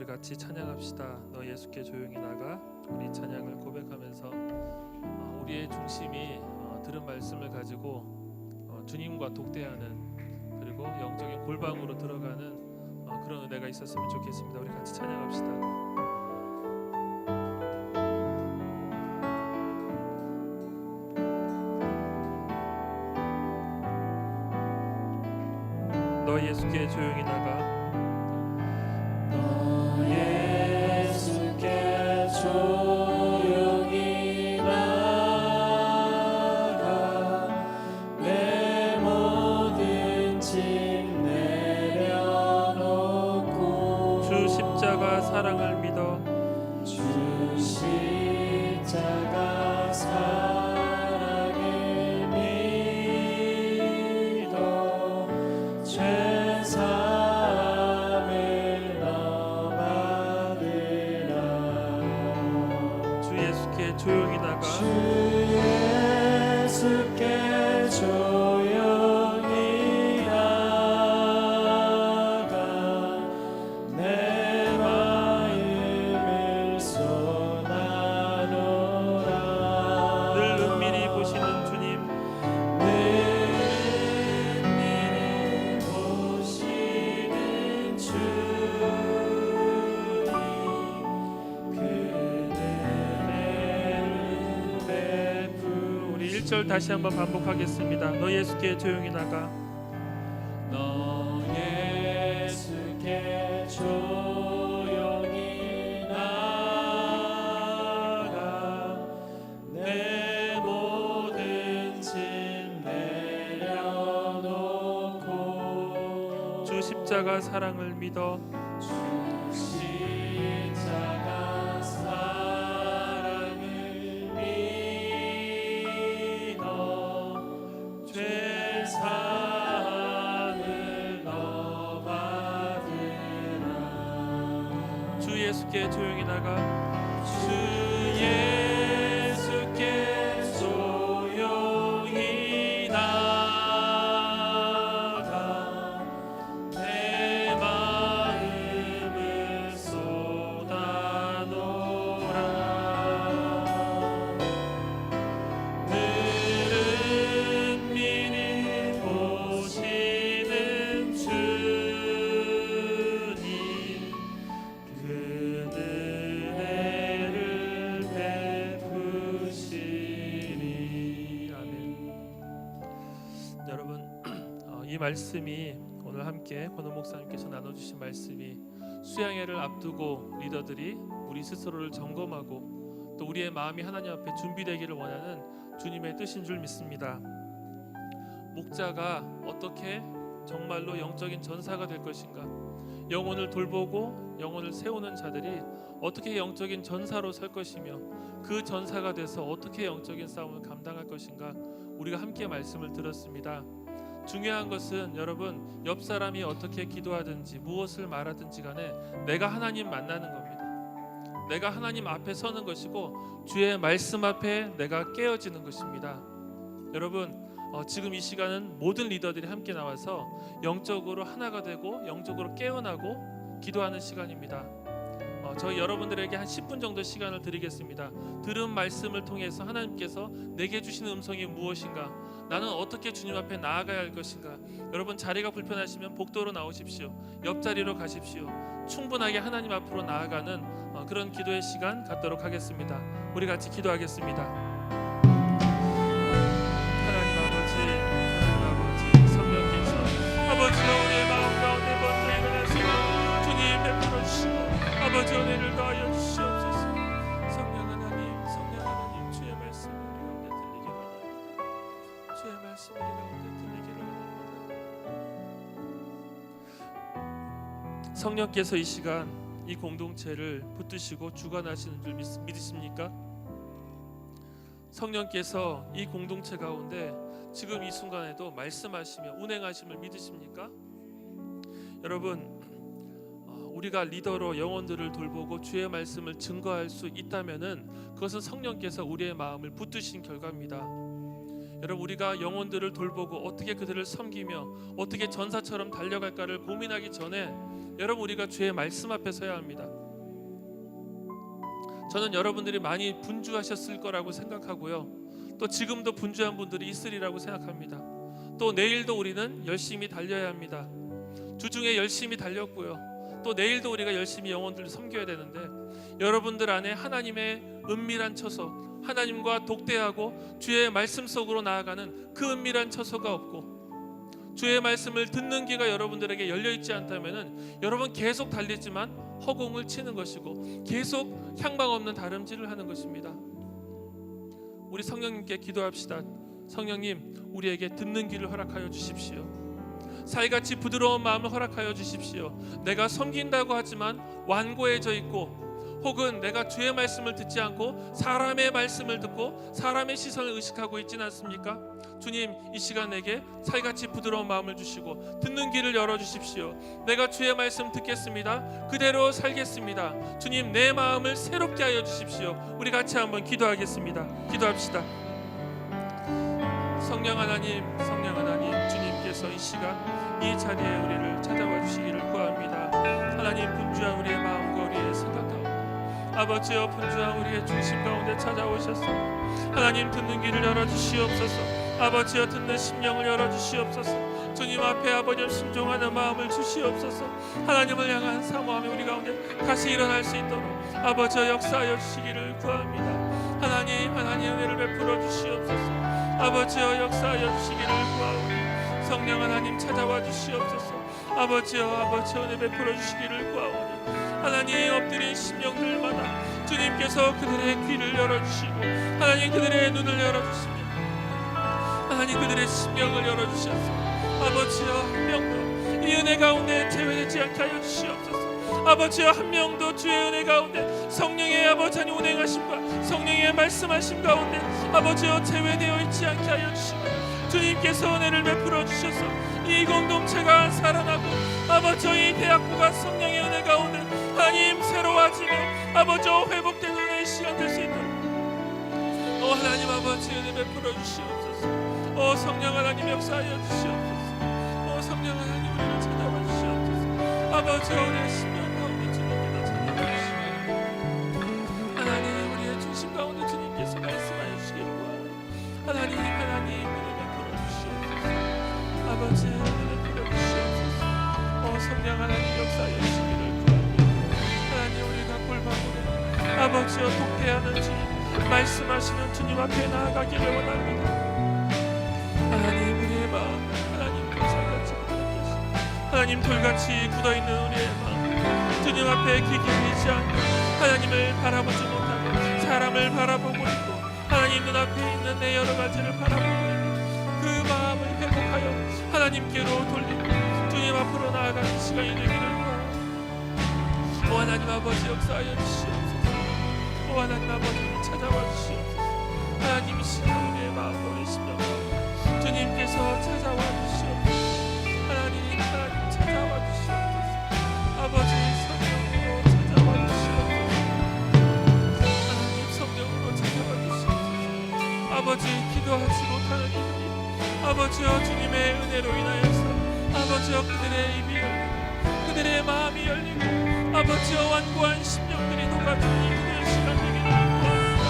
우리 같이 찬양합시다. 너 예수께 조용히 나가. 우리 찬양을 고백하면서 우리의 중심이 들은 말씀을 가지고 주님과 독대하는, 그리고 영적인 골방으로 들어가는 그런 은혜가 있었으면 좋겠습니다. 우리 같이 찬양합시다. 너 예수께 조용히 나가. 너 예수께 조용히 나가. 내 모든 짐 내려놓고 주 십자가 사랑을 믿어. 주 십자가 사랑을 믿어. 죄사함을 너 받으라. 주 예수께 조용히 나가. 주 예수께 조용히 나가. 내 마음을 쏟아놓으라. 늘 은밀히 보시는 주님, 늘 은밀히 보시는 주님, 그 은혜를 베푸. 우리 1절 다시 한번 반복하겠습니다. 너 예수께 조용히 나가. 너 예수께 조용히 나가. 내 모든 짐 내려놓고 주 십자가 사랑을 믿어. 주 십자가 사랑을 믿어. 죄사함을 너 받으라. 주 예수께 조용히 나가. 주 예수께 조용히 나가. 내 마음을 쏟아놓으라. 늘 은밀히 보시는 주님, 그 은혜를 베푸시리. 아멘. 여러분, 이 말씀이 오늘 함께 권호 목사님께서 나눠주신 말씀이 수양회를 앞두고 리더들이 우리 스스로를 점검하고 또 우리의 마음이 하나님 앞에 준비되기를 원하는 주님의 뜻인 줄 믿습니다. 목자가 어떻게 정말로 영적인 전사가 될 것인가, 영혼을 돌보고 영혼을 세우는 자들이 어떻게 영적인 전사로 설 것이며 그 전사가 돼서 어떻게 영적인 싸움을 감당할 것인가, 우리가 함께 말씀을 들었습니다. 중요한 것은 여러분, 옆 사람이 어떻게 기도하든지 무엇을 말하든지 간에 내가 하나님 만나는 겁니다. 내가 하나님 앞에 서는 것이고 주의 말씀 앞에 내가 깨어지는 것입니다. 여러분, 지금 이 시간은 모든 리더들이 함께 나와서 영적으로 하나가 되고 영적으로 깨어나고 기도하는 시간입니다. 저희 여러분들에게 한 10분 정도 시간을 드리겠습니다. 들은 말씀을 통해서 하나님께서 내게 주시는 음성이 무엇인가, 나는 어떻게 주님 앞에 나아가야 할 것인가. 여러분, 자리가 불편하시면 복도로 나오십시오. 옆자리로 가십시오. 충분하게 하나님 앞으로 나아가는 그런 기도의 시간 갖도록 하겠습니다. 우리 같이 기도하겠습니다. 하나님 아버지, 성령께서 아버지가 우리의 마음 가운데 먼저 일어나시고 주님 베풀어 주시고 아버지 은혜를 더하여 주시옵소서. 성령 하나님, 주의 말씀 우리 가운데 들리기 원합니다. 주의 말씀 우리 가운데 들리기를 원합니다. 성령께서 이 시간 이 공동체를 붙드시고 주관하시는 줄 믿으십니까? 성령께서 이 공동체 가운데 지금 이 순간에도 말씀하시며 운행하심을 믿으십니까? 여러분, 우리가 리더로 영혼들을 돌보고 주의 말씀을 증거할 수 있다면은 그것은 성령께서 우리의 마음을 붙드신 결과입니다. 여러분, 우리가 영혼들을 돌보고 어떻게 그들을 섬기며 어떻게 전사처럼 달려갈까를 고민하기 전에 여러분, 우리가 주의 말씀 앞에 서야 합니다. 저는 여러분들이 많이 분주하셨을 거라고 생각하고요, 또 지금도 분주한 분들이 있으리라고 생각합니다. 또 내일도 우리는 열심히 달려야 합니다. 주중에 열심히 달렸고요, 또 내일도 우리가 열심히 영혼들을 섬겨야 되는데, 여러분들 안에 하나님의 은밀한 처소, 하나님과 독대하고 주의 말씀 속으로 나아가는 그 은밀한 처소가 없고, 주의 말씀을 듣는 귀가 여러분들에게 열려있지 않다면 여러분 계속 달리지만 허공을 치는 것이고 계속 향방 없는 다름질을 하는 것입니다. 우리 성령님께 기도합시다. 성령님, 우리에게 듣는 귀를 허락하여 주십시오. 살같이 부드러운 마음을 허락하여 주십시오. 내가 섬긴다고 하지만 완고해져 있고, 혹은 내가 주의 말씀을 듣지 않고 사람의 말씀을 듣고 사람의 시선을 의식하고 있지는 않습니까? 주님, 이 시간 내게 살같이 부드러운 마음을 주시고 듣는 귀를 열어주십시오. 내가 주의 말씀 듣겠습니다. 그대로 살겠습니다. 주님, 내 마음을 새롭게 하여 주십시오. 우리 같이 한번 기도하겠습니다. 기도합시다. 성령 하나님, 성령 하나님, 주님께서 이 시간 이 자리에 우리를 찾아와 주시기를 구합니다. 하나님, 분주한 우리의 마음과 우리의 생각 가운데, 아버지여, 분주한 우리의 중심 가운데 찾아오셔서 하나님, 듣는 귀를 열어주시옵소서. 아버지여, 듣는 심령을 열어주시옵소서. 주님 앞에 아버지여 순종하는 마음을 주시옵소서. 하나님을 향한 사모함이 우리 가운데 다시 일어날 수 있도록 아버지여 역사하여 주시기를 구합니다. 하나님, 하나님 은혜를 베풀어 주시옵소서. 아버지여 역사하여 주시기를 구하오니, 성령 하나님 찾아와 주시옵소서. 아버지여, 아버지여 은혜 베풀어 주시기를 구하오니, 하나님 엎드린 심령들마다 주님께서 그들의 귀를 열어주시고 하나님 그들의 눈을 열어주시며 하나님 그들의 심령을 열어주셔서 아버지여, 한 명도 이 은혜 가운데 제외되지 않게 하여 주시옵소서. 아버지여, 한 명도 주의 은혜 가운데 성령의 아버지 하나님 운행하심과 성령의 말씀하심 가운데 아버지여 제외되어 있지 않게 하여 주시고, 주님께서 은혜를 베풀어 주셔서 이 공동체가 살아나고 아버지여 이 대학부가 성령의 은혜 가운데 하나님 새로워지며 아버지여 회복되는 은혜의 시간 될 수 있도록 하나님 아버지 은혜 베풀어 주시옵소서. 성령 하나님 역사하여 주시옵소서. 성령 하나님 우리를 찾아와 주시옵소서. 아버지여, 우리의 심령 가운데 주님께서 찾아와 주시옵소서. 하나님, 우리의 중심 가운데 주님께서 말씀하여 주시기를 구하오니, 하나님, 하나님 은혜 베풀어 주시옵소서. 아버지 은혜 베풀어 주시옵소서. 성령 하나님 역사하여 주시기를 구하오니, 하나님 우리가 골방으로 아버지여 독대하는 주님, 말씀하시는 주님 앞에 나아가기를 원합니다. 하나님, 우리의 마음 하나님 돌살같이 굳어있겠습니다. 하나님, 돌같이 굳어있는 우리의 마음 주님 앞에 귀 기울이지 않고 하나님을 바라보지 못하고 사람을 바라보고 있고 하나님 눈앞에 있는 내 여러 가지를 바라보고 있는 그 마음을 회복하여 하나님께로 돌리고 주님 앞으로 나아가는 시간이 되기를 구하옵나이다. 하나님 아버지 역사하여 주시옵소서. 하나님 아버지 찾아와 주시옵소서. 하나님 이 시간 우리의 마음과 우리의 심령 주님께서 찾아와 주시옵소서. 하나님, 하나님 찾아와 주시옵소서. 아버지 성령으로 찾아와 주시옵소서. 하나님 성령으로 찾아와 주시옵소서. 아버지 기도하지 못하는 이들이 아버지여 주님의 은혜로 인하여서 아버지여 그들의 입이 열리고 그들의 마음이 열리고 아버지여 완고한 심령들이 녹아드는 그들의 시간 되기를 구합니다.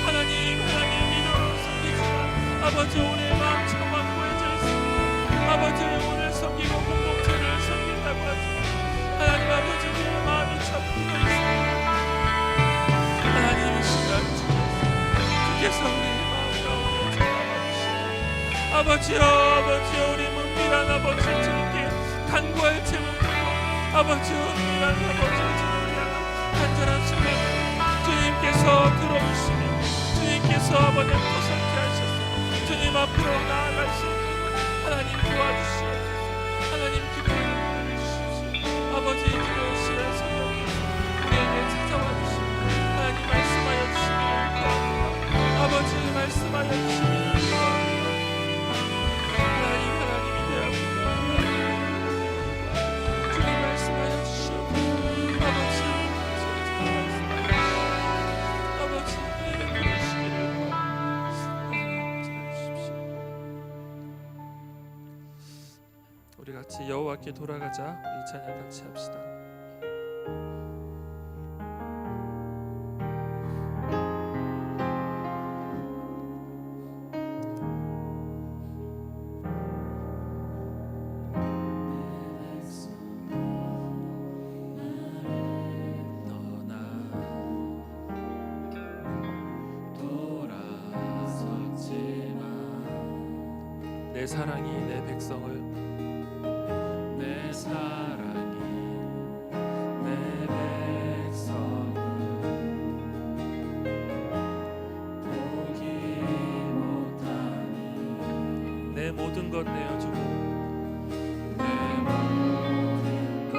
하나님, 하나님 믿음으로 섬기지만 아버지여 우리의 마음 참 완고해져 있습니다. 아버지를 오늘 섬기고 공동체를 섬긴다고 하지만 하나님 아버지 우리의 마음이 참 굳어 있습니다. 하나님 이 시간 주께서 우리의 마음 가운데 찾아와 주시옵소서. 아버지여, 아버지여 우리 은밀한 아버지 주님께 간구할지 못하고 아버지여 은밀한 아버지 주님을 향한 간절한 순간 주님께서 들어주시며 주님께서 아버지 보살게 하셔서 주님 앞으로 나아갈 수 있는 하나님 도와주시옵소서. 하나님 기도를 주십시오. 아버지 기도의 시간 성령께서 우리에게 찾아와 주시고 하나님 말씀하여 주시기를 구합니다. 아버지 말씀하여 주시기를 구합니다. 하나님이 되옵니다. 주님 말씀하여 주시옵소서. 아버지 우리에게 부르시기를 구합니다. 우리 같이 여호와께 돌아가자. 우리 이 찬양 같이 합시다. 내 사랑이 내 백성을 내 사랑이 내 백성을 보기 못하니 내 모든 것 내어주고 내 모든 것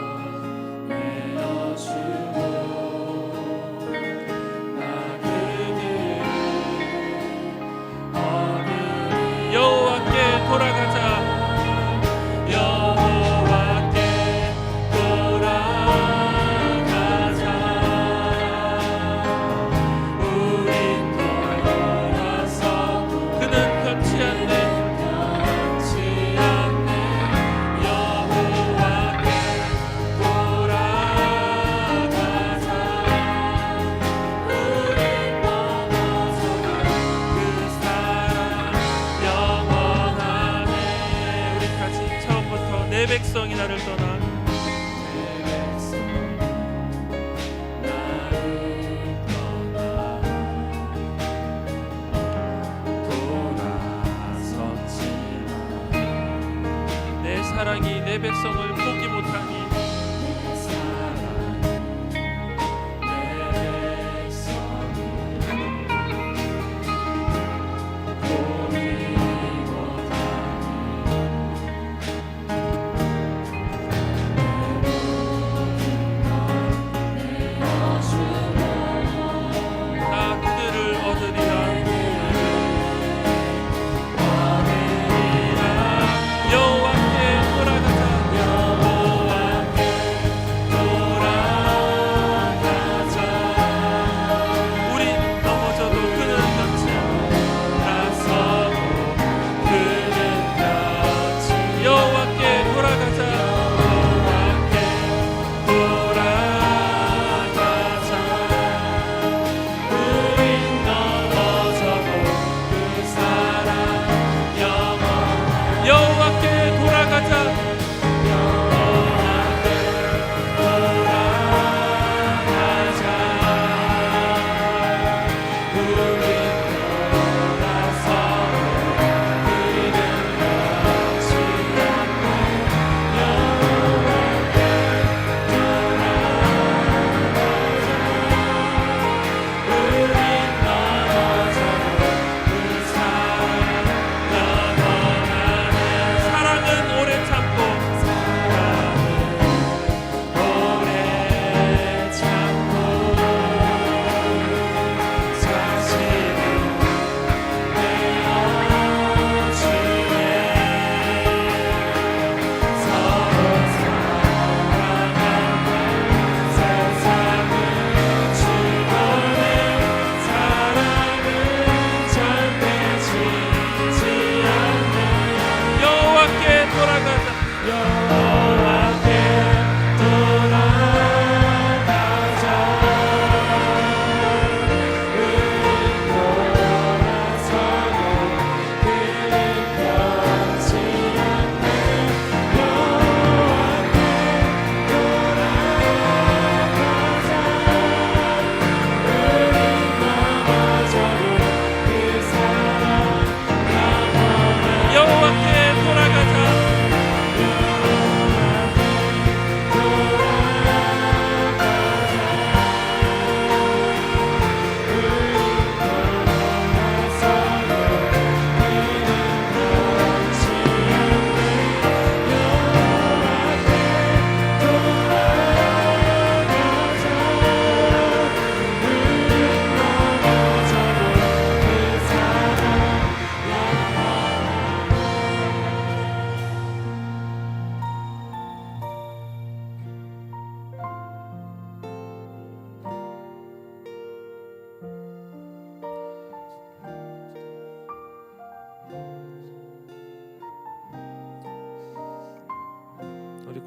내어주고 나 그들을 얻으리 여호와께 돌아가자. 여호와께 돌아가자 우린 돌아서 그는 변치 않네. 변치 않네 여호와께 돌아가자 우린 넘어져가 그 사랑 영원하네 우리 같이 처음부터 내 백성이 나를 떠나 내 백성이 나를 떠나 돌아섰지만 내 사랑이 내 백성을 포기 못하니 내 사랑이 내 백성을 보기 나 그들을 얻으리라. 여호와께 돌아가자.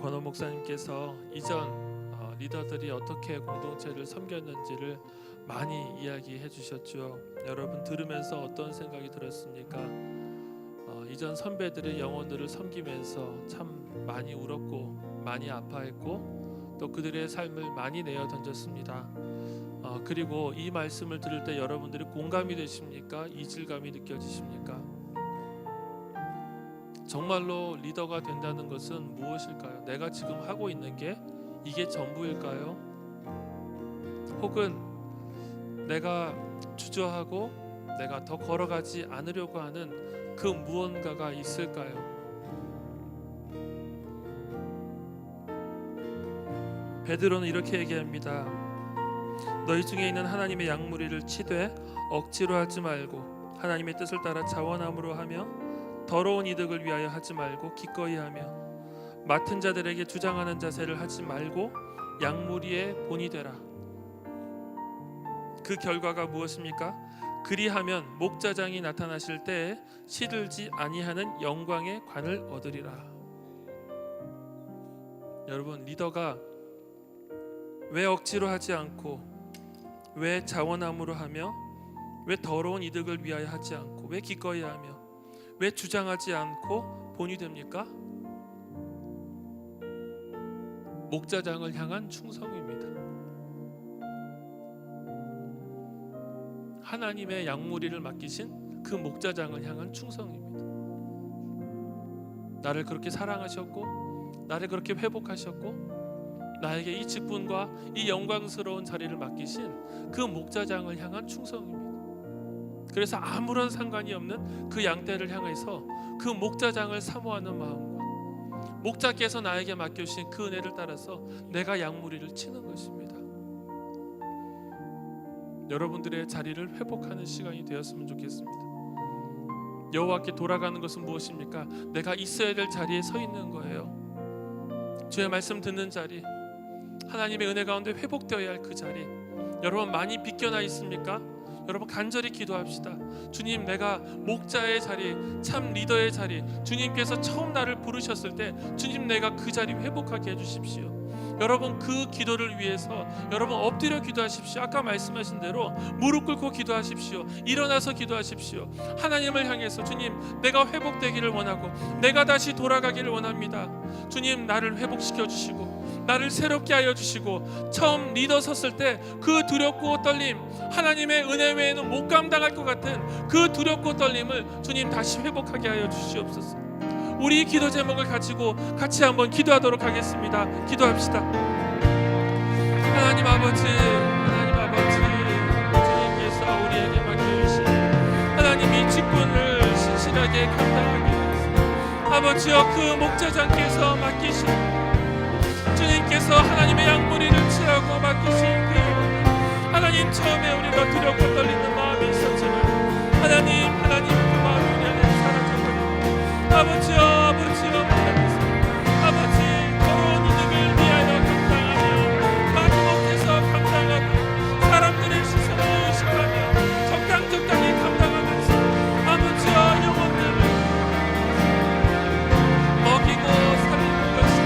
권호 목사님께서 이전 리더들이 어떻게 공동체를 섬겼는지를 많이 이야기해 주셨죠. 여러분 들으면서 어떤 생각이 들었습니까? 이전 선배들의 영혼들을 섬기면서 참 많이 울었고 많이 아파했고 또 그들의 삶을 많이 내어 던졌습니다. 그리고 이 말씀을 들을 때 여러분들이 공감이 되십니까? 이질감이 느껴지십니까? 정말로 리더가 된다는 것은 무엇일까요? 내가 지금 하고 있는 게 이게 전부일까요? 혹은 내가 주저하고 내가 더 걸어가지 않으려고 하는 그 무언가가 있을까요? 베드로는 이렇게 얘기합니다. 너희 중에 있는 하나님의 양무리를 치되 억지로 하지 말고 하나님의 뜻을 따라 자원함으로 하며 더러운 이득을 위하여 하지 말고 기꺼이 하며 맡은 자들에게 주장하는 자세를 하지 말고 양무리의 본이 되라. 그 결과가 무엇입니까? 그리하면 목자장이 나타나실 때에 시들지 아니하는 영광의 관을 얻으리라. 여러분, 리더가 왜 억지로 하지 않고 왜 자원함으로 하며 왜 더러운 이득을 위하여 하지 않고 왜 기꺼이 하며 왜 주장하지 않고 본이 됩니까? 목자장을 향한 충성입니다. 하나님의 양무리를 맡기신 그 목자장을 향한 충성입니다. 나를 그렇게 사랑하셨고 나를 그렇게 회복하셨고 나에게 이 직분과 이 영광스러운 자리를 맡기신 그 목자장을 향한 충성입니다. 그래서 아무런 상관이 없는 그 양떼를 향해서 그 목자장을 사모하는 마음과 목자께서 나에게 맡겨주신 그 은혜를 따라서 내가 양무리를 치는 것입니다. 여러분들의 자리를 회복하는 시간이 되었으면 좋겠습니다. 여호와께 돌아가는 것은 무엇입니까? 내가 있어야 될 자리에 서 있는 거예요. 주의 말씀 듣는 자리, 하나님의 은혜 가운데 회복되어야 할 그 자리, 여러분 많이 비껴나 있습니까? 여러분 간절히 기도합시다. 주님, 내가 목자의 자리, 참 리더의 자리, 주님께서 처음 나를 부르셨을 때 주님 내가 그 자리 회복하게 해주십시오. 여러분 그 기도를 위해서 여러분 엎드려 기도하십시오. 아까 말씀하신 대로 무릎 꿇고 기도하십시오. 일어나서 기도하십시오. 하나님을 향해서 주님, 내가 회복되기를 원하고 내가 다시 돌아가기를 원합니다. 주님, 나를 회복시켜 주시고 나를 새롭게 하여 주시고 처음 리더 섰을 때 그 두렵고 떨림, 하나님의 은혜 외에는 못 감당할 것 같은 그 두렵고 떨림을 주님 다시 회복하게 하여 주시옵소서. 우리 기도 제목을 가지고 같이 한번 기도하도록 하겠습니다. 기도합시다. 하나님 아버지, 주님께서 우리에게 맡겨주신 하나님이 직분을 신실하게 감당하기 위해서 아버지여 그 목자장께서 맡기신 주님께서 하나님의 양무리를 치라고 맡기신 그 하나님, 처음에 우리가 두렵고 떨리는 마음이 있었지만 하나님 그 마음이 우리 안에 사라져버리고 아버지여 아버지 더러운 이득을 위하여 감당하며 마지못해서 감당하고 사람들의 시선을 의식하며 적당히 감당하면서 아버지여 영혼들을 먹이고 살리는 것이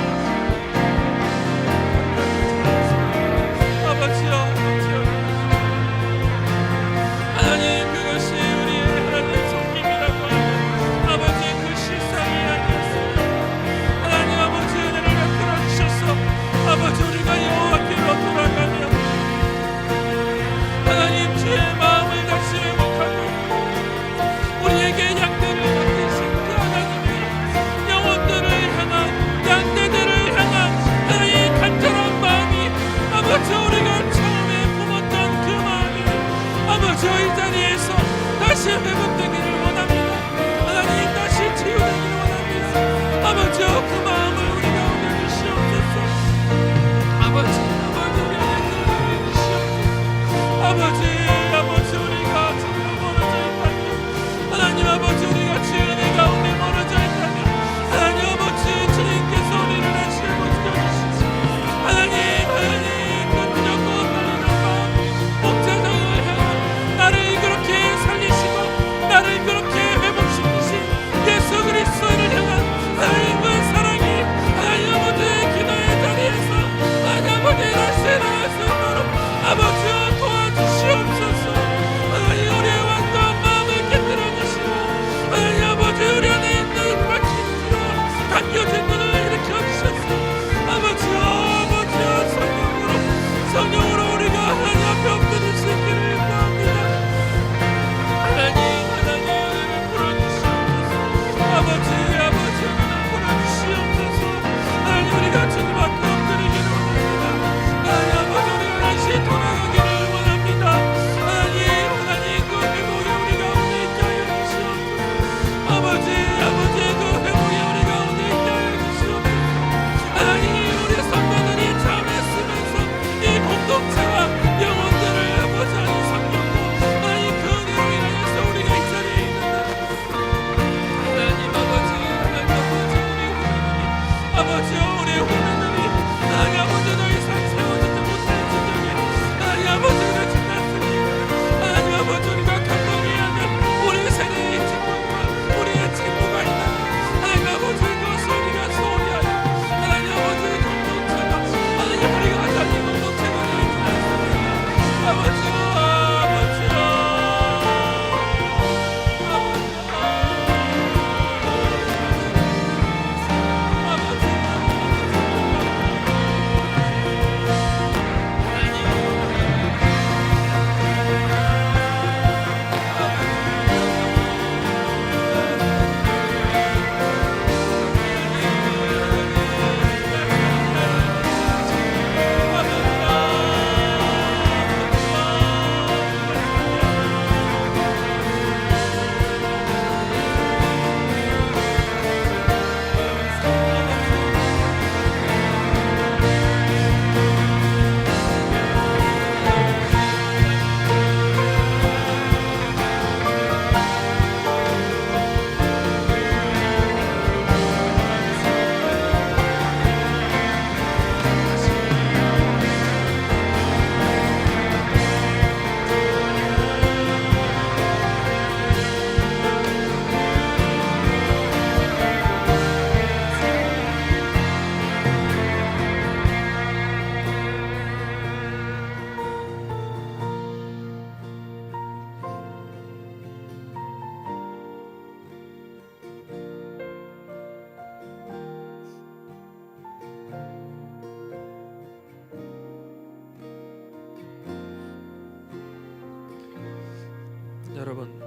여러분,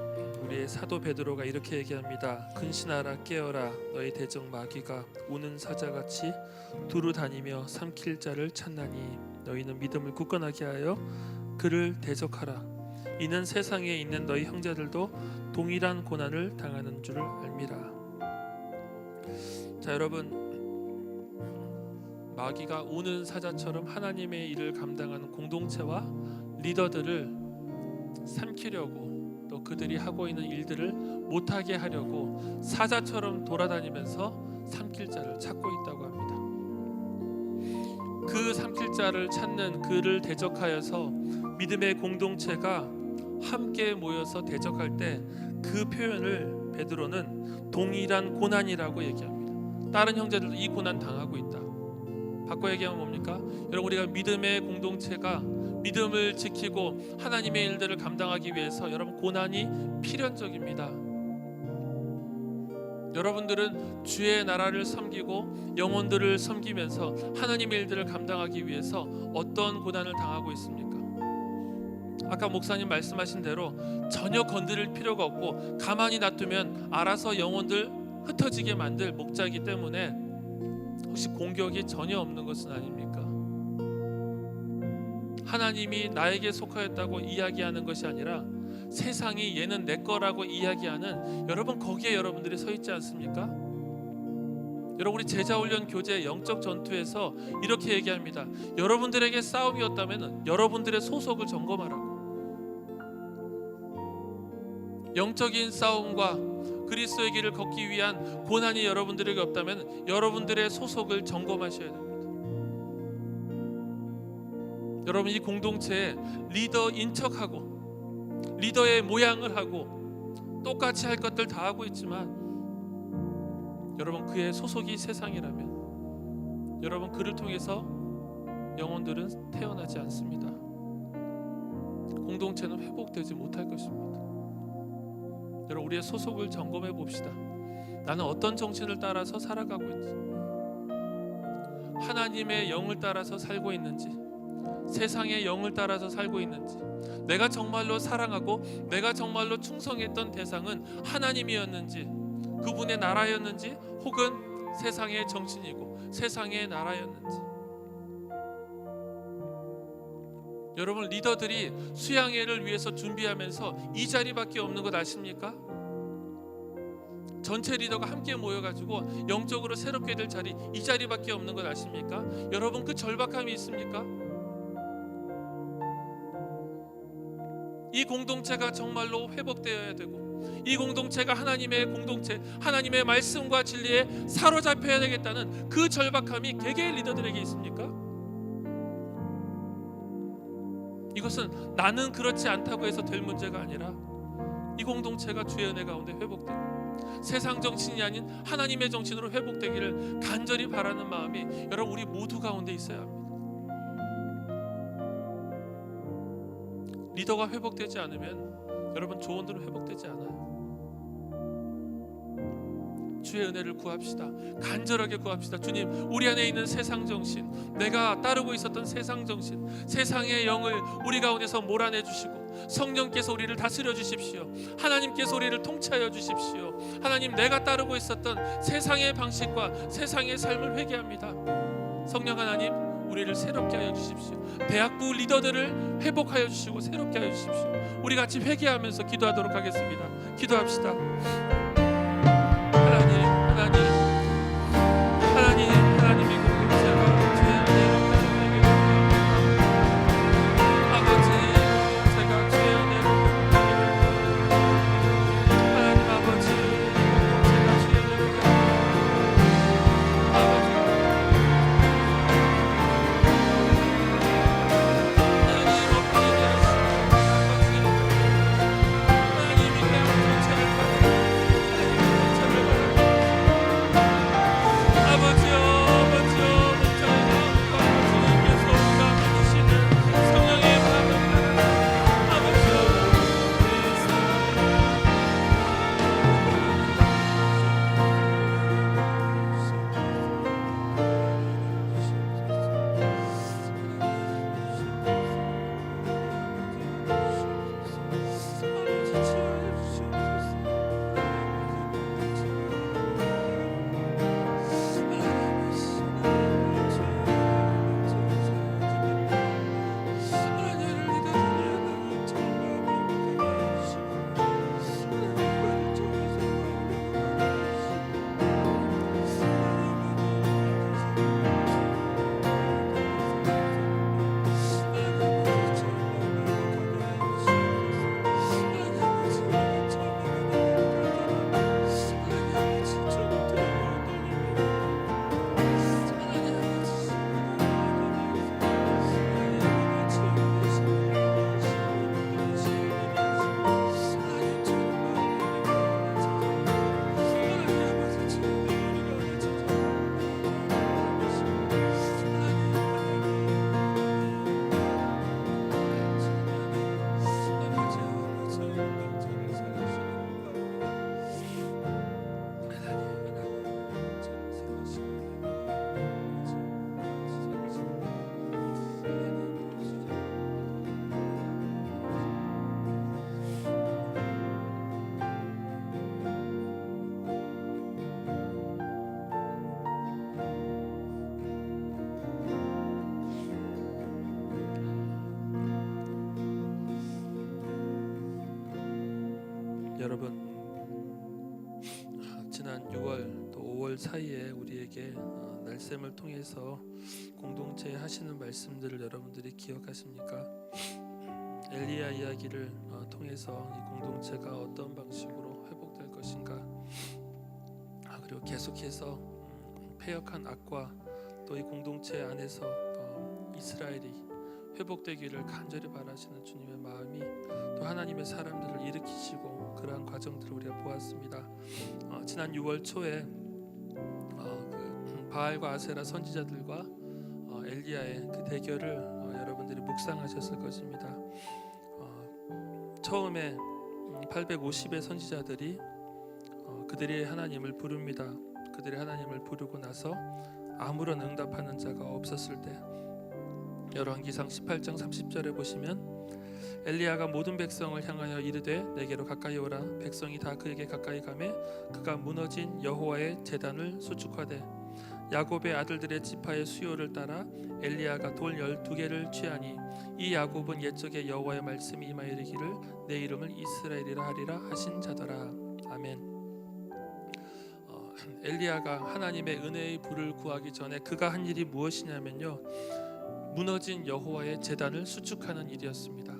우리의 사도 베드로가 이렇게 얘기합니다. 근신하라 깨어라 너희 대적 마귀가 우는 사자같이 두루 다니며 삼킬 자를 찾나니 너희는 믿음을 굳건하게 하여 그를 대적하라. 이는 세상에 있는 너희 형제들도 동일한 고난을 당하는 줄을 알미라. 자, 여러분, 마귀가 우는 사자처럼 하나님의 일을 감당하는 공동체와 리더들을 삼키려고, 또 그들이 하고 있는 일들을 못하게 하려고 사자처럼 돌아다니면서 삼킬 자를 찾고 있다고 합니다. 그 삼킬 자를 찾는 그를 대적하여서 믿음의 공동체가 함께 모여서 대적할 때 그 표현을 베드로는 동일한 고난이라고 얘기합니다. 다른 형제들도 이 고난 당하고 있다. 바꿔 얘기하면 뭡니까? 여러분, 우리가 믿음의 공동체가 믿음을 지키고 하나님의 일들을 감당하기 위해서 여러분 고난이 필연적입니다. 여러분들은 주의 나라를 섬기고 영혼들을 섬기면서 하나님의 일들을 감당하기 위해서 어떤 고난을 당하고 있습니까? 아까 목사님 말씀하신 대로 전혀 건드릴 필요가 없고 가만히 놔두면 알아서 영혼들 흩어지게 만들 목자이기 때문에 혹시 공격이 전혀 없는 것은 아닙니까? 하나님이 나에게 속하였다고 이야기하는 것이 아니라 세상이 얘는 내 거라고 이야기하는, 여러분 거기에 여러분들이 서 있지 않습니까? 여러분, 우리 제자훈련 교제 영적 전투에서 이렇게 얘기합니다. 여러분들에게 싸움이었다면 여러분들의 소속을 점검하라고. 영적인 싸움과 그리스도의 길을 걷기 위한 고난이 여러분들에게 없다면 여러분들의 소속을 점검하셔야 됩니다. 여러분, 이 공동체에 리더인 척하고 리더의 모양을 하고 똑같이 할 것들 다 하고 있지만 여러분 그의 소속이 세상이라면 여러분 그를 통해서 영혼들은 태어나지 않습니다. 공동체는 회복되지 못할 것입니다. 여러분, 우리의 소속을 점검해 봅시다. 나는 어떤 정신을 따라서 살아가고 있는지, 하나님의 영을 따라서 살고 있는지, 세상의 영을 따라서 살고 있는지, 내가 정말로 사랑하고 내가 정말로 충성했던 대상은 하나님이었는지, 그분의 나라였는지, 혹은 세상의 정신이고 세상의 나라였는지. 여러분, 리더들이 수양회를 위해서 준비하면서 이 자리밖에 없는 것 아십니까? 전체 리더가 함께 모여가지고 영적으로 새롭게 될 자리, 이 자리밖에 없는 것 아십니까? 여러분, 그 절박함이 있습니까? 이 공동체가 정말로 회복되어야 되고, 이 공동체가 하나님의 공동체, 하나님의 말씀과 진리에 사로잡혀야 되겠다는 그 절박함이 개개의 리더들에게 있습니까? 이것은 나는 그렇지 않다고 해서 될 문제가 아니라 이 공동체가 주의 은혜 가운데 회복되고 세상 정신이 아닌 하나님의 정신으로 회복되기를 간절히 바라는 마음이 여러분 우리 모두 가운데 있어야 합니다. 리더가 회복되지 않으면 여러분 조원들은 회복되지 않아요. 주의 은혜를 구합시다. 간절하게 구합시다. 주님, 우리 안에 있는 세상 정신, 내가 따르고 있었던 세상 정신, 세상의 영을 우리 가운데서 몰아내 주시고 성령께서 우리를 다스려 주십시오. 하나님께서 우리를 통치하여 주십시오. 하나님, 내가 따르고 있었던 세상의 방식과 세상의 삶을 회개합니다. 성령 하나님, 우리를 새롭게 하여 주십시오. 대학부 리더들을 회복하여 주시고 새롭게 하여 주십시오. 우리 같이 회개하면서 기도하도록 하겠습니다. 기도합시다. 하나님이 공동체가 주의 은혜로 회복되기를 아버지, 제가 주의 은혜로 회복되기를 하나님 아버지, 제가 주의 은혜로 아버지, 하나님 오픈이 되었습니다. 하나님이 내 공동체를 여러분, 지난 6월 또 5월 사이에 우리에게 날샘을 통해서 공동체에 하시는 말씀들을 여러분들이 기억하십니까? 엘리야 이야기를 통해서 이 공동체가 어떤 방식으로 회복될 것인가, 그리고 계속해서 패역한 악과 또 이 공동체 안에서 이스라엘이 회복되기를 간절히 바라시는 주님의 마음이 또 하나님의 사람들을 일으키시고 그러한 과정들을 우리가 보았습니다. 지난 6월 초에 그 바알과 아세라 선지자들과 엘리야의 그 대결을 여러분들이 묵상하셨을 것입니다. 처음에 850의 선지자들이 그들이 하나님을 부릅니다. 그들이 하나님을 부르고 나서 아무런 응답하는 자가 없었을 때, 열왕기상 18장 30절에 보시면 엘리야가 모든 백성을 향하여 이르되 내게로 가까이 오라. 백성이 다 그에게 가까이 가매 그가 무너진 여호와의 제단을 수축하되 야곱의 아들들의 지파의 수요를 따라 엘리야가 돌 12개를 취하니 이 야곱은 옛적에 여호와의 말씀이 임하여 이르기를 내 이름을 이스라엘이라 하리라 하신 자더라. 아멘. 엘리야가 하나님의 은혜의 불을 구하기 전에 그가 한 일이 무엇이냐면요, 무너진 여호와의 제단을 수축하는 일이었습니다.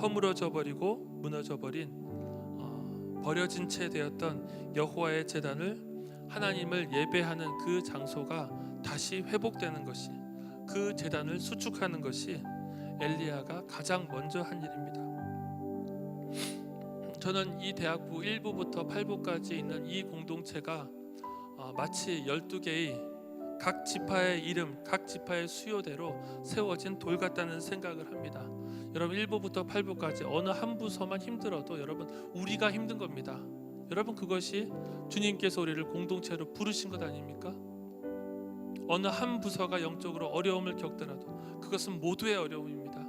허물어져 버리고 무너져 버린 버려진 채 되었던 여호와의 제단을, 하나님을 예배하는 그 장소가 다시 회복되는 것이, 그 제단을 수축하는 것이 엘리야가 가장 먼저 한 일입니다. 저는 이 대학부 1부부터 8부까지 있는 이 공동체가 마치 12개의 각 지파의 이름, 각 지파의 수요대로 세워진 돌 같다는 생각을 합니다. 여러분, 1부부터 8부까지 어느 한 부서만 힘들어도 여러분, 우리가 힘든 겁니다. 여러분, 그것이 주님께서 우리를 공동체로 부르신 것 아닙니까? 어느 한 부서가 영적으로 어려움을 겪더라도 그것은 모두의 어려움입니다.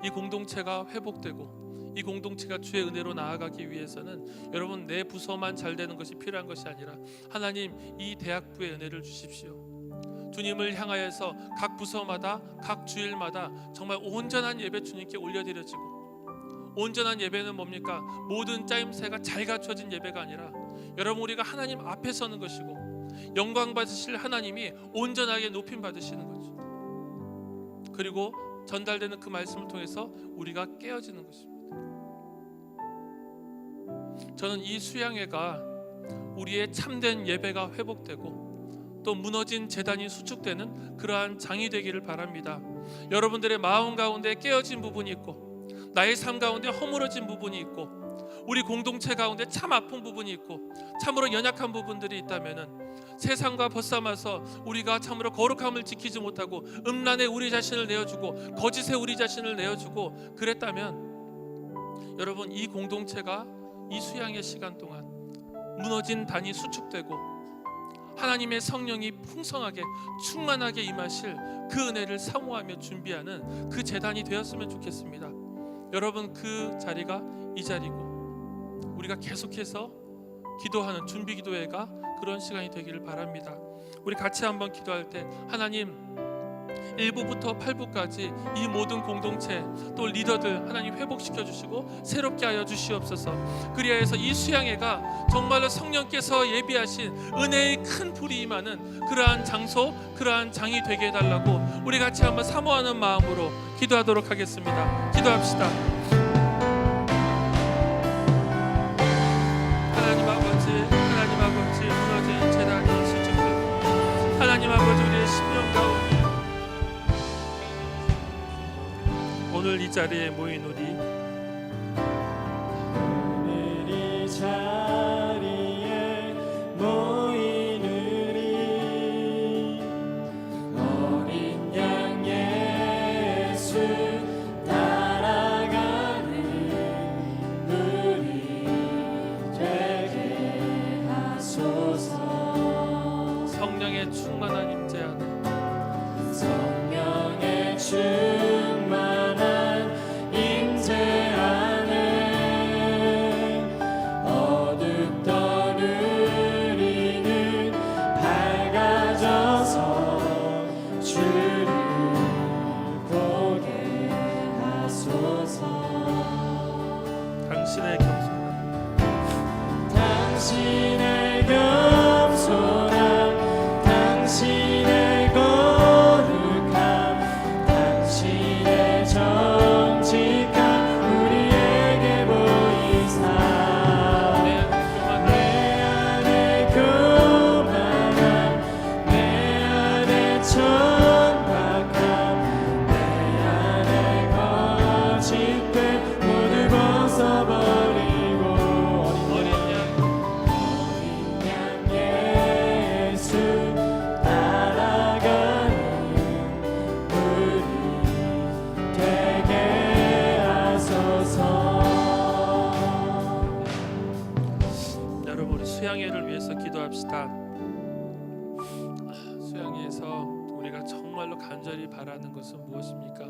이 공동체가 회복되고 이 공동체가 주의 은혜로 나아가기 위해서는 여러분, 내 부서만 잘 되는 것이 필요한 것이 아니라 하나님, 이 대학부의 은혜를 주십시오. 주님을 향하여서 각 부서마다 각 주일마다 정말 온전한 예배 주님께 올려드려지고, 온전한 예배는 뭡니까? 모든 짜임새가 잘 갖춰진 예배가 아니라 여러분, 우리가 하나님 앞에 서는 것이고 영광 받으실 하나님이 온전하게 높임 받으시는 거죠. 그리고 전달되는 그 말씀을 통해서 우리가 깨어지는 것입니다. 저는 이 수양회가 우리의 참된 예배가 회복되고 또 무너진 제단이 수축되는 그러한 장이 되기를 바랍니다. 여러분들의 마음 가운데 깨어진 부분이 있고, 나의 삶 가운데 허물어진 부분이 있고, 우리 공동체 가운데 참 아픈 부분이 있고 참으로 연약한 부분들이 있다면은 세상과 벗삼아서 우리가 참으로 거룩함을 지키지 못하고 음란에 우리 자신을 내어주고 거짓에 우리 자신을 내어주고 그랬다면, 여러분, 이 공동체가 이 수양의 시간 동안 무너진 단이 수축되고 하나님의 성령이 풍성하게 충만하게 임하실 그 은혜를 사모하며 준비하는 그 제단이 되었으면 좋겠습니다. 여러분, 그 자리가 이 자리고 우리가 계속해서 기도하는 준비 기도회가 그런 시간이 되기를 바랍니다. 우리 같이 한번 기도할 때, 하나님, 1부부터 8부까지 이 모든 공동체 또 리더들 하나님 회복시켜 주시고 새롭게 하여 주시옵소서. 그리하여서 이 수양회가 정말로 성령께서 예비하신 은혜의 큰 불이 임하는 그러한 장소, 그러한 장이 되게 해달라고 우리 같이 한번 사모하는 마음으로 기도하도록 하겠습니다. 기도합시다. 하나님 아버지, 무너진 제단이 수축되고 하나님 아버지, 우리의 심령 가운데 오늘 이 자리에 모인 오늘 이 자리에 모인 우리 어린 양 예수 따라가는 우리 되게 하소서. 성령의 충만한 임재 안에, 성령의 충만한 임재 안에 어둡던 우리는 밝아져서 주를 보게 하소서. 당신의 기도합시다. 수양회에서 우리가 정말로 간절히 바라는 것은 무엇입니까?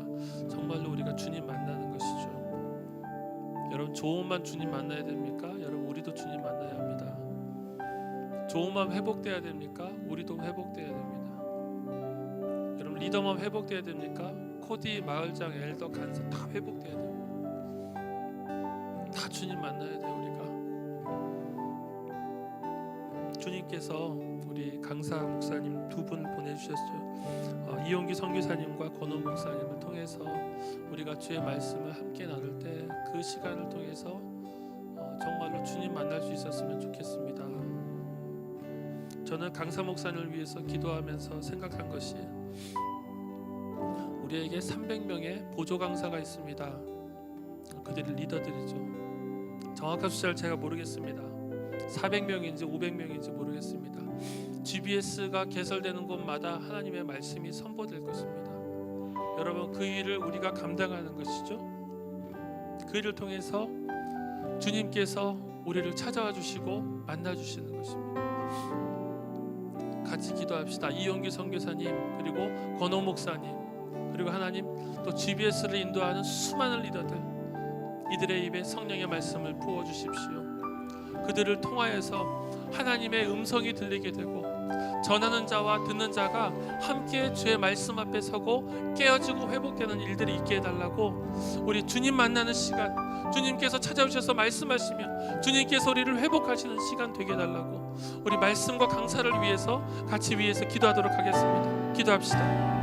정말로 우리가 주님 만나는 것이죠. 여러분, 좋은 주님 만나야 됩니까? 여러분, 우리도 주님 만나야 합니다. 좋은 마음 회복돼야 됩니까? 우리도 회복돼야 됩니다. 여러분, 리더만 회복돼야 됩니까? 코디, 마을장, 엘더, 간사 다 회복돼야 됩니다. 다 주님 만나야 돼요. 우리가 주님께서 우리 강사 목사님 두 분 보내주셨죠. 이용기 선교사님과 권원 목사님을 통해서 우리가 주의 말씀을 함께 나눌 때 그 시간을 통해서 정말로 주님 만날 수 있었으면 좋겠습니다. 저는 강사 목사님을 위해서 기도하면서 생각한 것이, 우리에게 300명의 보조 강사가 있습니다. 그들이 리더들이죠. 정확한 숫자를 제가 모르겠습니다. 400명인지 500명인지 모르겠습니다. GBS가 개설되는 곳마다 하나님의 말씀이 선포될 것입니다. 여러분, 그 일을 우리가 감당하는 것이죠. 그 일을 통해서 주님께서 우리를 찾아와 주시고 만나 주시는 것입니다. 같이 기도합시다. 이용기 선교사님, 그리고 권호 목사님, 그리고 하나님, 또 GBS를 인도하는 수많은 리더들, 이들의 입에 성령의 말씀을 부어 주십시오. 그들을 통하여서 하나님의 음성이 들리게 되고 전하는 자와 듣는 자가 함께 주의 말씀 앞에 서고 깨어지고 회복되는 일들이 있게 해달라고, 우리 주님 만나는 시간, 주님께서 찾아오셔서 말씀하시며 주님께서 우리를 회복하시는 시간 되게 해달라고, 우리 말씀과 강사를 위해서 같이 위해서 기도하도록 하겠습니다. 기도합시다.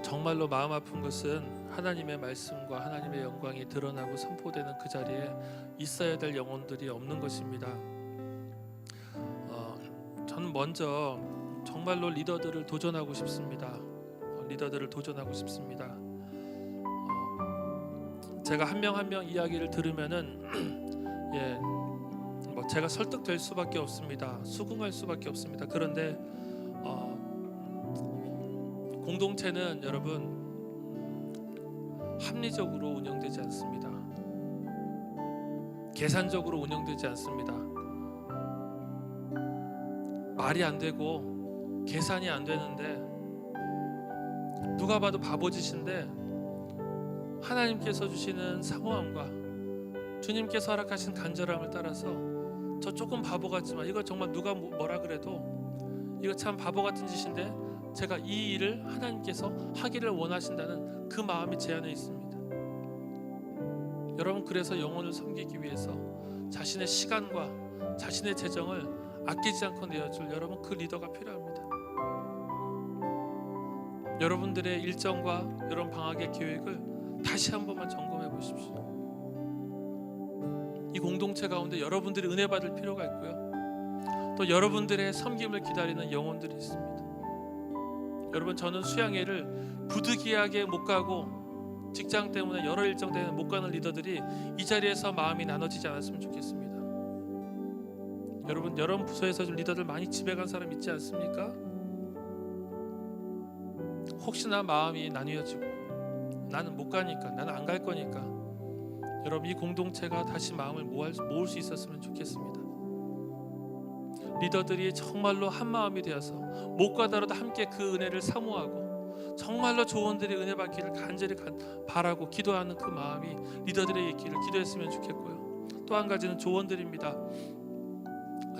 정말로 마음 아픈 것은 하나님의 말씀과 하나님의 영광이 드러나고 선포되는 그 자리에 있어야 될 영혼들이 없는 것입니다. 저는 먼저 정말로 리더들을 도전하고 싶습니다. 리더들을 도전하고 싶습니다. 제가 한 명 한 명 이야기를 들으면은 뭐 제가 설득될 수밖에 없습니다. 수긍할 수밖에 없습니다. 그런데 공동체는 여러분 합리적으로 운영되지 않습니다. 계산적으로 운영되지 않습니다. 말이 안 되고 계산이 안 되는데, 누가 봐도 바보짓인데 하나님께서 주시는 사모함과 주님께서 허락하신 간절함을 따라서, 저 조금 바보 같지만 이거 정말 누가 뭐라 그래도 이거 참 바보 같은 짓인데 제가 이 일을 하나님께서 하기를 원하신다는 그 마음이 제 안에 있습니다. 여러분, 그래서 영혼을 섬기기 위해서 자신의 시간과 자신의 재정을 아끼지 않고 내어줄 여러분, 그 리더가 필요합니다. 여러분들의 일정과 여러분 방학의 계획을 다시 한 번만 점검해 보십시오. 이 공동체 가운데 여러분들이 은혜 받을 필요가 있고요, 또 여러분들의 섬김을 기다리는 영혼들이 있습니다. 여러분, 저는 수양회를 부득이하게 못 가고 직장 때문에 여러 일정 때문에 못 가는 리더들이 이 자리에서 마음이 나눠지지 않았으면 좋겠습니다. 여러분 부서에서 좀 리더들 많이 집에 간 사람 있지 않습니까? 혹시나 마음이 나뉘어지고 나는 못 가니까, 나는 안 갈 거니까, 여러분 이 공동체가 다시 마음을 모을 수 있었으면 좋겠습니다. 리더들이 정말로 한 마음이 되어서 못 가더라도 함께 그 은혜를 사모하고 정말로 조원들의 은혜 받기를 간절히 바라고 기도하는 그 마음이 리더들의 있기를 기도했으면 좋겠고요. 또 한 가지는 조원들입니다.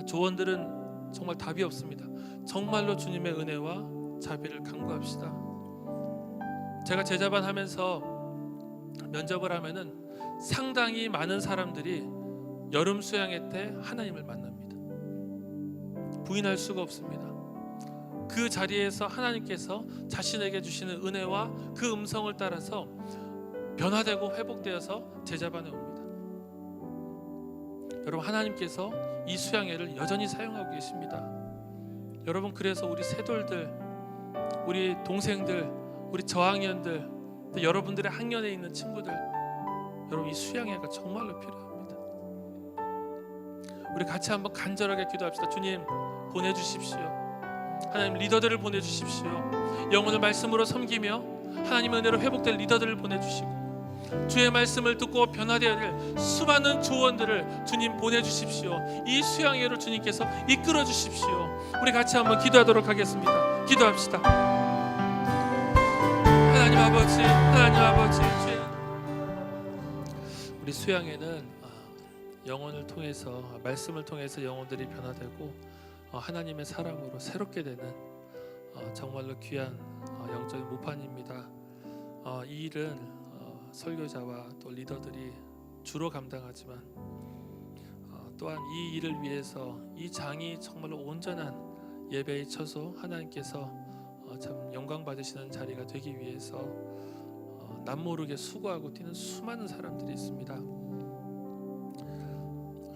조원들은 정말 답이 없습니다. 정말로 주님의 은혜와 자비를 간구합시다. 제가 제자반 하면서 면접을 하면은 상당히 많은 사람들이 여름 수양회 때 하나님을 만납니다. 부인할 수가 없습니다. 그 자리에서 하나님께서 자신에게 주시는 은혜와 그 음성을 따라서 변화되고 회복되어서 제자반에 옵니다. 여러분, 하나님께서 이 수양회를 여전히 사용하고 계십니다. 여러분, 그래서 우리 새돌들, 우리 동생들, 우리 저학년들, 또 여러분들의 학년에 있는 친구들, 여러분 이 수양회가 정말로 필요합니다. 우리 같이 한번 간절하게 기도합시다. 주님, 보내주십시오. 하나님 리더들을 보내주십시오. 영혼을 말씀으로 섬기며 하나님의 은혜로 회복될 리더들을 보내주시고 주의 말씀을 듣고 변화되어야 될 수많은 조언들을 주님 보내주십시오. 이 수양회를 주님께서 이끌어 주십시오. 우리 같이 한번 기도하도록 하겠습니다. 기도합시다. 하나님 아버지, 우리 수양회는 영혼을 통해서, 말씀을 통해서 영혼들이 변화되고 하나님의 사람으로 새롭게 되는 정말로 귀한 영적인 모판입니다. 이 일은 설교자와 또 리더들이 주로 감당하지만 또한 이 일을 위해서 이 장이 정말로 온전한 예배의 처소, 하나님께서 참 영광 받으시는 자리가 되기 위해서 남모르게 수고하고 뛰는 수많은 사람들이 있습니다.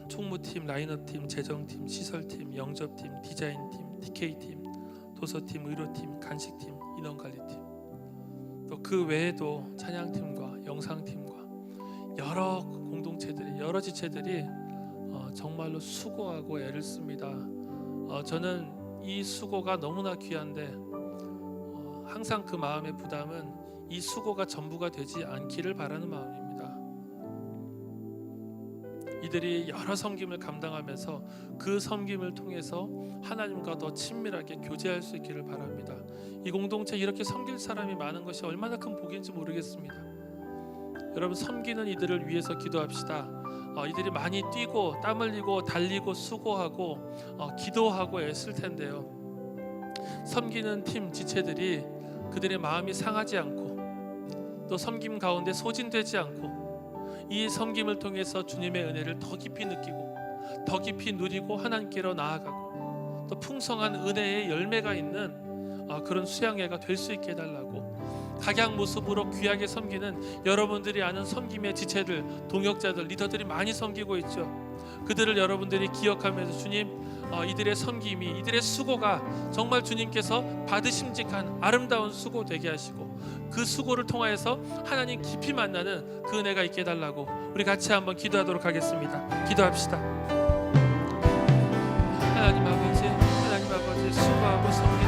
총무팀, 라인업팀, 재정팀, 시설팀, 영접팀, 디자인팀, DK팀, 도서팀, 의료팀, 간식팀, 인원관리팀, 또 그 외에도 찬양팀과 영상팀과 여러 공동체들이, 여러 지체들이 정말로 수고하고 애를 씁니다. 저는 이 수고가 너무나 귀한데 항상 그 마음의 부담은 이 수고가 전부가 되지 않기를 바라는 마음입니다. 이들이 여러 섬김을 감당하면서 그 섬김을 통해서 하나님과 더 친밀하게 교제할 수 있기를 바랍니다. 이 공동체 이렇게 섬길 사람이 많은 것이 얼마나 큰 복인지 모르겠습니다. 여러분, 섬기는 이들을 위해서 기도합시다. 이들이 많이 뛰고 땀 흘리고 달리고 수고하고 기도하고 애쓸 텐데요. 섬기는 팀 지체들이 그들의 마음이 상하지 않고 또 섬김 가운데 소진되지 않고 이 섬김을 통해서 주님의 은혜를 더 깊이 느끼고 더 깊이 누리고 하나님께로 나아가고 또 풍성한 은혜의 열매가 있는 그런 수양회가 될 수 있게 해달라고, 각양 모습으로 귀하게 섬기는 여러분들이 아는 섬김의 지체들, 동역자들, 리더들이 많이 섬기고 있죠. 그들을 여러분들이 기억하면서 주님, 이들의 섬김이, 이들의 수고가 정말 주님께서 받으심직한 아름다운 수고 되게 하시고 그 수고를 통하여서 하나님 깊이 만나는 그 은혜가 있게 해달라고 우리 같이 한번 기도하도록 하겠습니다. 기도합시다. 하나님 아버지, 수고하고 섬기는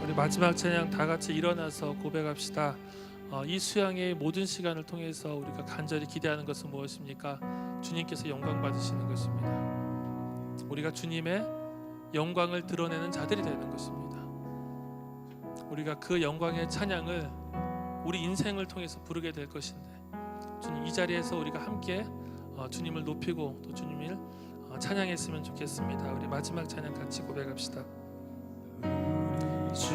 우리 마지막 찬양 다 같이 일어나서 고백합시다. 이 수양의 모든 시간을 통해서 우리가 간절히 기대하는 것은 무엇입니까? 주님께서 영광 받으시는 것입니다. 우리가 주님의 영광을 드러내는 자들이 되는 것입니다. 우리가 그 영광의 찬양을 우리 인생을 통해서 부르게 될 것인데, 주님, 이 자리에서 우리가 함께 주님을 높이고 또 주님을 찬양했으면 좋겠습니다. 우리 마지막 찬양 같이 고백합시다. 주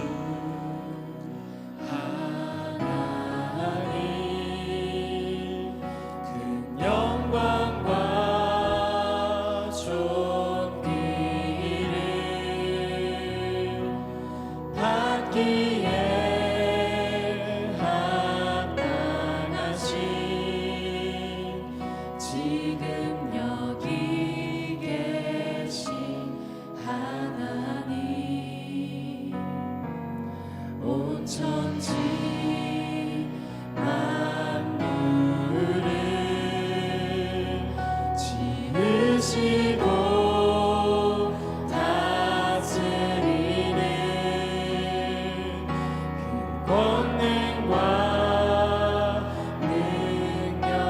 큰 영광과 존귀를 받기에 합당하신 지금 여기 계신 하나님, 온 천지 만물을 지으시고 다스리는 그 권능과 능력으로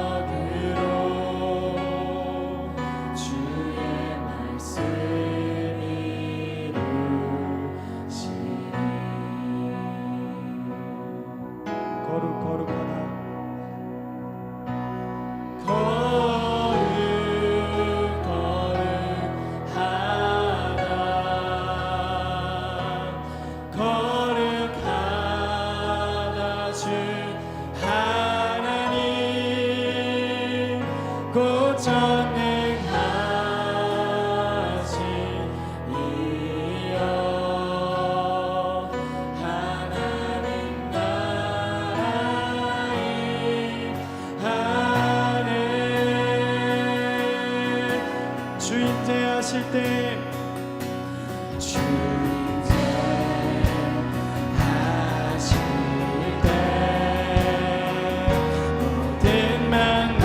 주의 말씀을 이루시니 거룩하다 거룩하다 주 하나님, 곧 전능하신 이여 하나님 나라의 하늘, 주인 대하실 때 모든 만물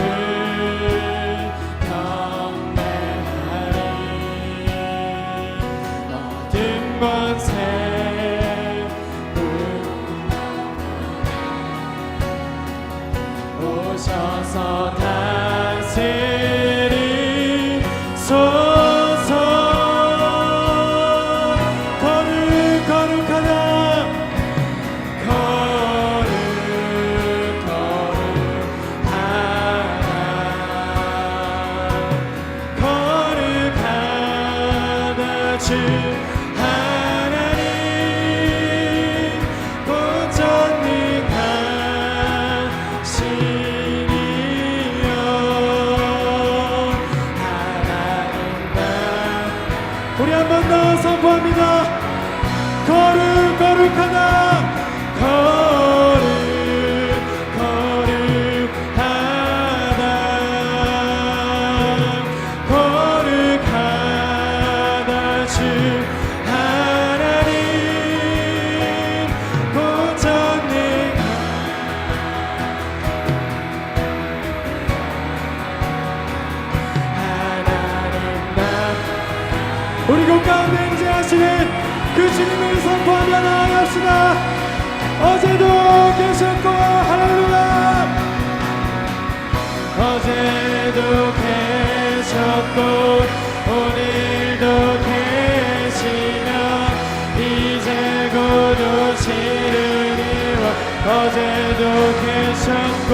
어제도 계셨고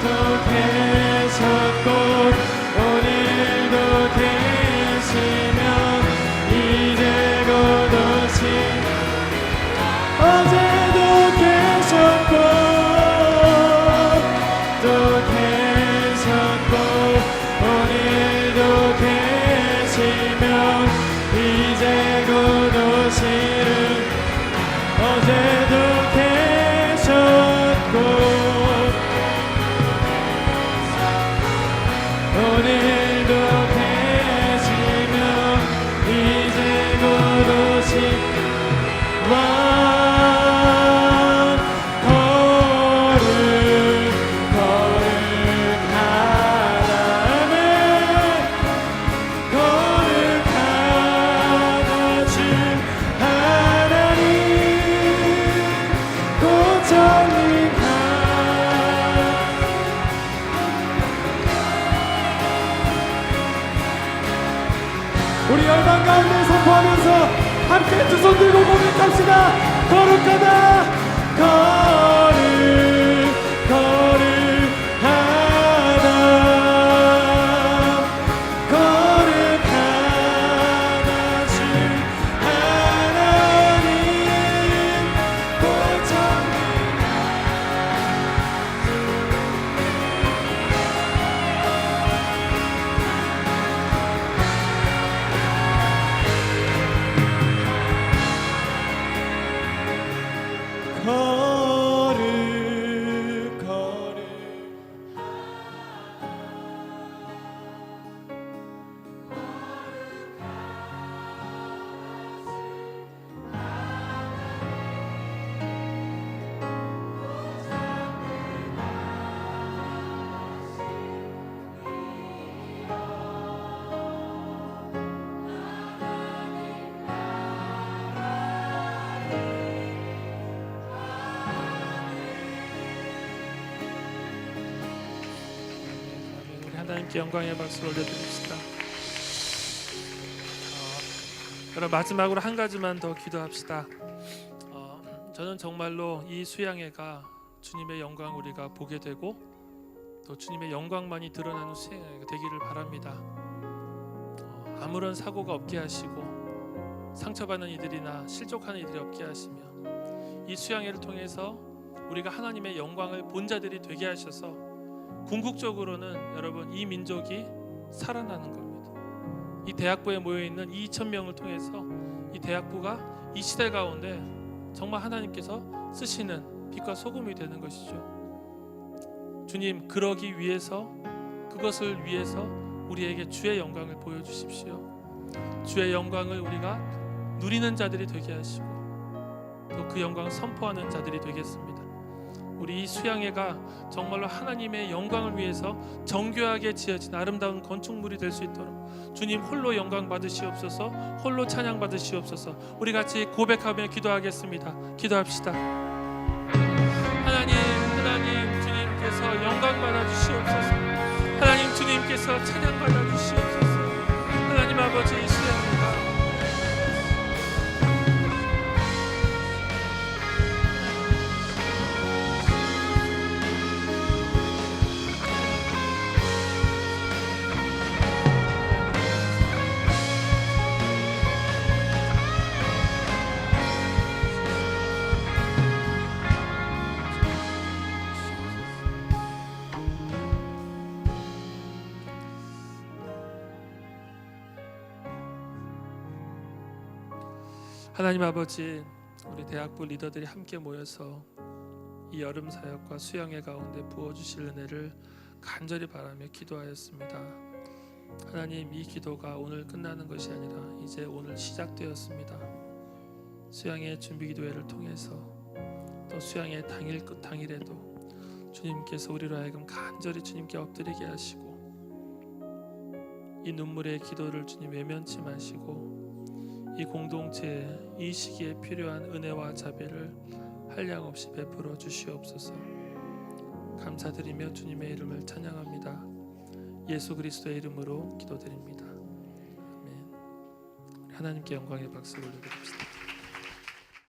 또 계셨고 오늘도 계시면 이제 곧 오시 어제도 계셨고 또 계셨고 오늘도 계시면 이제 곧 오시는 어제도 계셨고 오늘도 계시면 이제 곧 오시 우리 열방 가운데 선포하면서 함께 두 손 들고 고백합시다. 거룩하다 거룩하다 거룩하다 주 하나님 고정님 하나님께 영광의 박수를 올려드립시다. 여러분 마지막으로 한 가지만 더 기도합시다. 저는 정말로 이 수양회가 주님의 영광 우리가 보게 되고 또 주님의 영광만이 드러나는 수양회가 되기를 바랍니다. 아무런 사고가 없게 하시고 상처받는 이들이나 실족하는 이들이 없게 하시며 이 수양회를 통해서 우리가 하나님의 영광을 본 자들이 되게 하셔서 궁극적으로는 여러분 이 민족이 살아나는 겁니다. 이 대학부에 모여있는 2,000명을 통해서 이 대학부가 이 시대 가운데 정말 하나님께서 쓰시는 빛과 소금이 되는 것이죠. 주님 그러기 위해서 그것을 위해서 우리에게 주의 영광을 보여주십시오. 주의 영광을 우리가 누리는 자들이 되게 하시고 또 그 영광을 선포하는 자들이 되겠습니다. 우리 이 수양회가 정말로 하나님의 영광을 위해서 정교하게 지어진 아름다운 건축물이 될 수 있도록 주님 홀로 영광 받으시옵소서, 홀로 찬양 받으시옵소서. 우리 같이 고백하며 기도하겠습니다. 기도합시다. 하나님 주님께서 영광 받아 주시옵소서. 하나님 주님께서 찬양 받아 주시옵소서. 하나님 아버지 이 수양회가 하나님 아버지 우리 대학부 리더들이 함께 모여서 이 여름 사역과 수양회 가운데 부어주실 은혜를 간절히 바라며 기도하였습니다. 하나님 이 기도가 오늘 끝나는 것이 아니라 이제 오늘 시작되었습니다. 수양회 준비기도회를 통해서 또 수양회 당일에도 주님께서 우리로 하여금 간절히 주님께 엎드리게 하시고 이 눈물의 기도를 주님 외면치 마시고 이 공동체에 이 시기에 필요한 은혜와 자비를 한량없이 베풀어 주시옵소서. 감사드리며 주님의 이름을 찬양합니다. 예수 그리스도의 이름으로 기도드립니다. 아멘. 하나님께 영광의 박수를 올려드립시다.